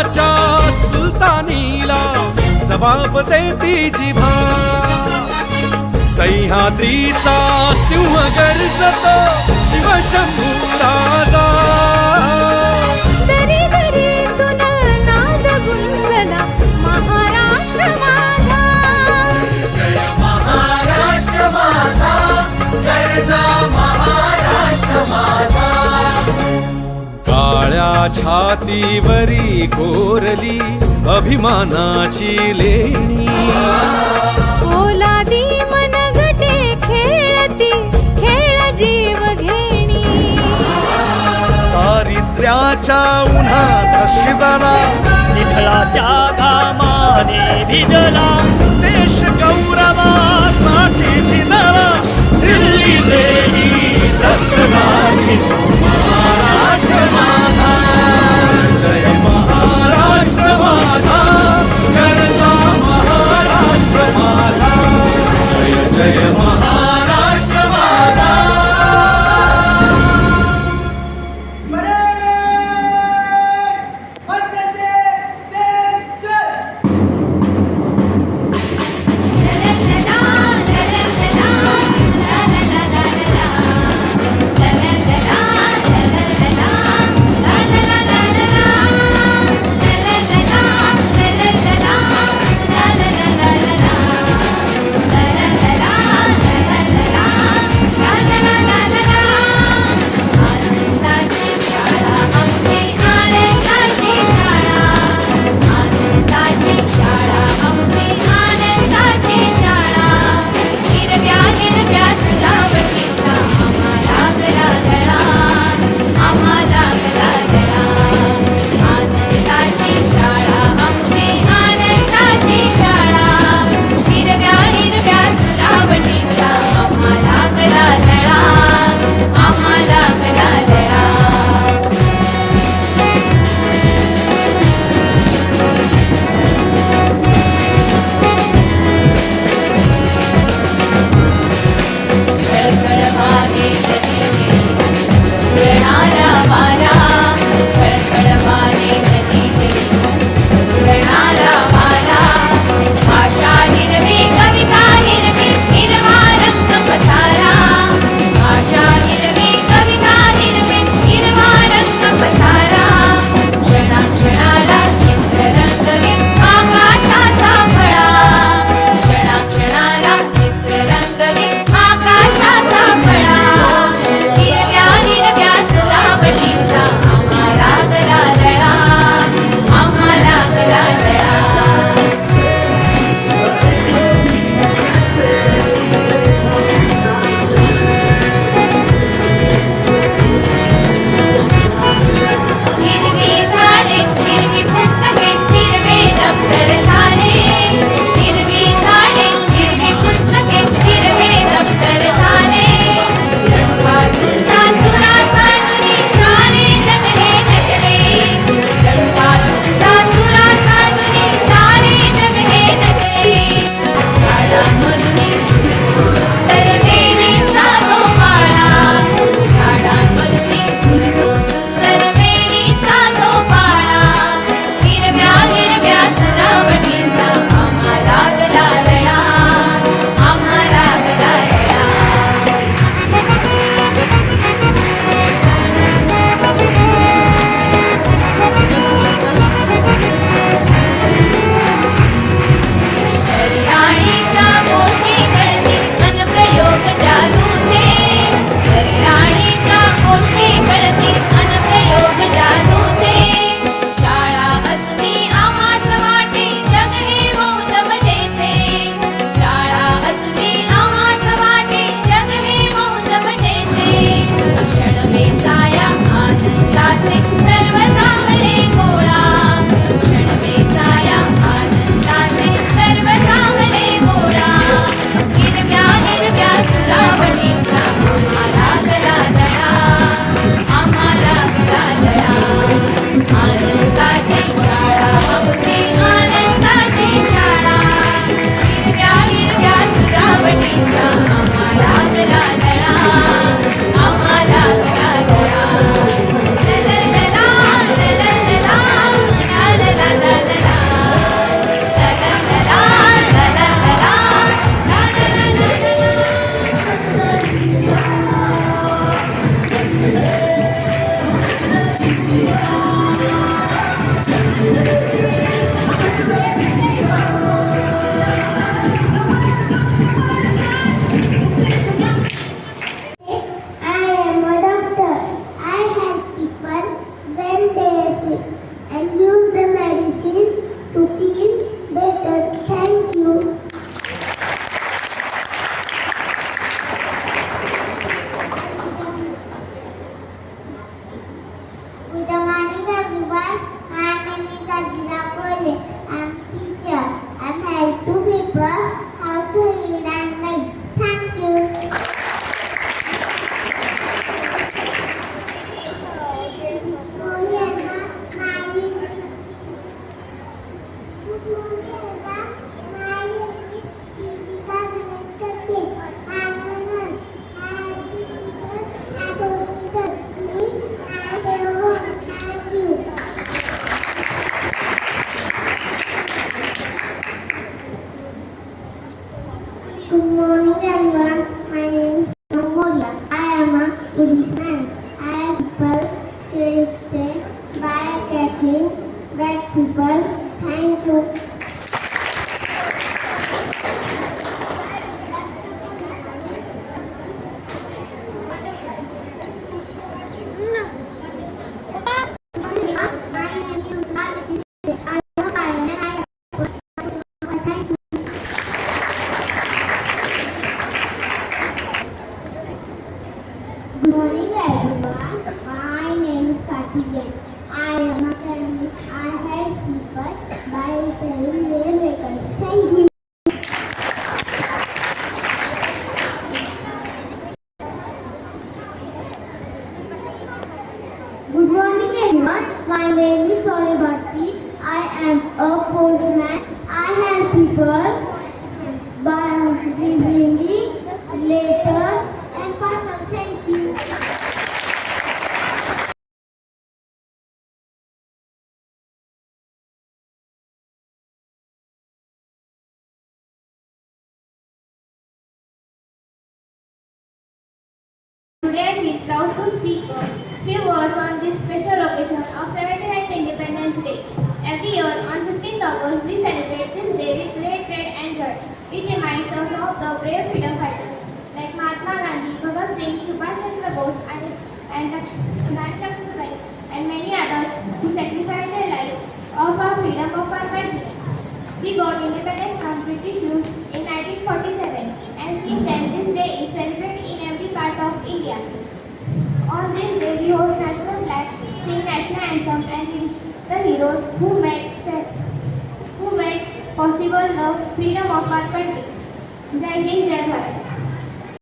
देशाच्या सुलतानीला जबाब देती जिभा सह्याद्रीचा सिंह गर्जतो शिवशंभू राजा दरी दरीतून नाद गुंजला महाराष्ट्र माझा जय महाराष्ट्र माझा गर्जा महाराष्ट्र माझा काळ्या छातीवरी कोरली अभिमानाची लेणी ओलादी मनगटे खेळती खेळ जीव घेणी दारिद्र्याच्या उन्हात शिजला विठ्ठलाच्या घामाने भिजला देश गौरवासाठी झिजला दिल्लीचेही रक्तगाठी महाराष्ट्र माझा जय महाराष्ट्र माझा गर्जा महाराष्ट्र माझा जय जय महाराष्ट्र माझा everyone, my name is Mongolia. I am a policeman. I help people stay by catching bad people. Thank you. Good morning everyone. My name is Karthikeyan. I am a family. I help people by repairing their vehicles. Thank you. Good morning everyone. My name is Sonia Bhatti. I am a postman. I help people by bringing letters and parcels. Thank you. Today we are proud to speak a few words on this special occasion of 79th Independence Day. Every year on 15th August we celebrate this day with great pride and joy. It reminds us of the brave freedom fighters like Mahatma Gandhi, Bhagat Singh, Subhash Chandra Bose and Rani Lakshmibai and many others who sacrificed their lives of our freedom of our country. We got independence from British rule in 1947 and since then this day is celebrated in every part of India. On this day we host national flag, sing national anthem and remember the heroes who made possible the freedom of our country. Jai Hind, Jai Bharat.